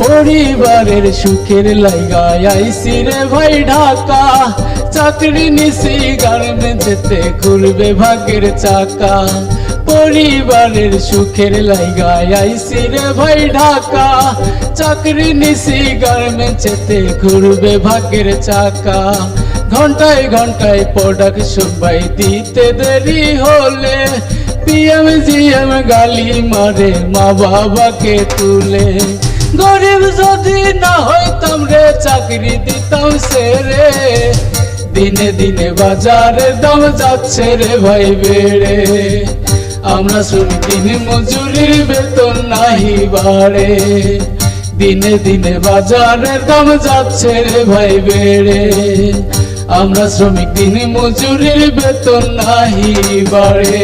পরিবারের সুখের লাইগায় আইছি রে ভাই ঢাকা, চাকরি নিছি গার্মেন্টসেতে ঘুরবে ভাগ্যের চাকা। পরিবারের সুখের লাইগায় আইছি রে ভাই ঢাকা, চাকরি নিছি গার্মেন্টসেতে ঘুরবে ভাগ্যের চাকা। ঘন্টায় ঘন্টায় প্রোডাকশন ভাই দিতে দেরি হলে পিএম জিএম গালি মারে মা বাবাকে তুলে। গরিব যদি না হইতাম রে চাকরি দিতাম সেরে, দিনে দিনে বাজারের দাম যাচ্ছে রে ভাই বেড়ে। আমরা শ্রমিক দিনে মজুরির বেতন নাহি বাড়ে, দিনে দিনে বাজারের দাম যাচ্ছে রে ভাই বেড়ে। আমরা শ্রমিক দিনে মজুরির বেতন নাহি বাড়ে।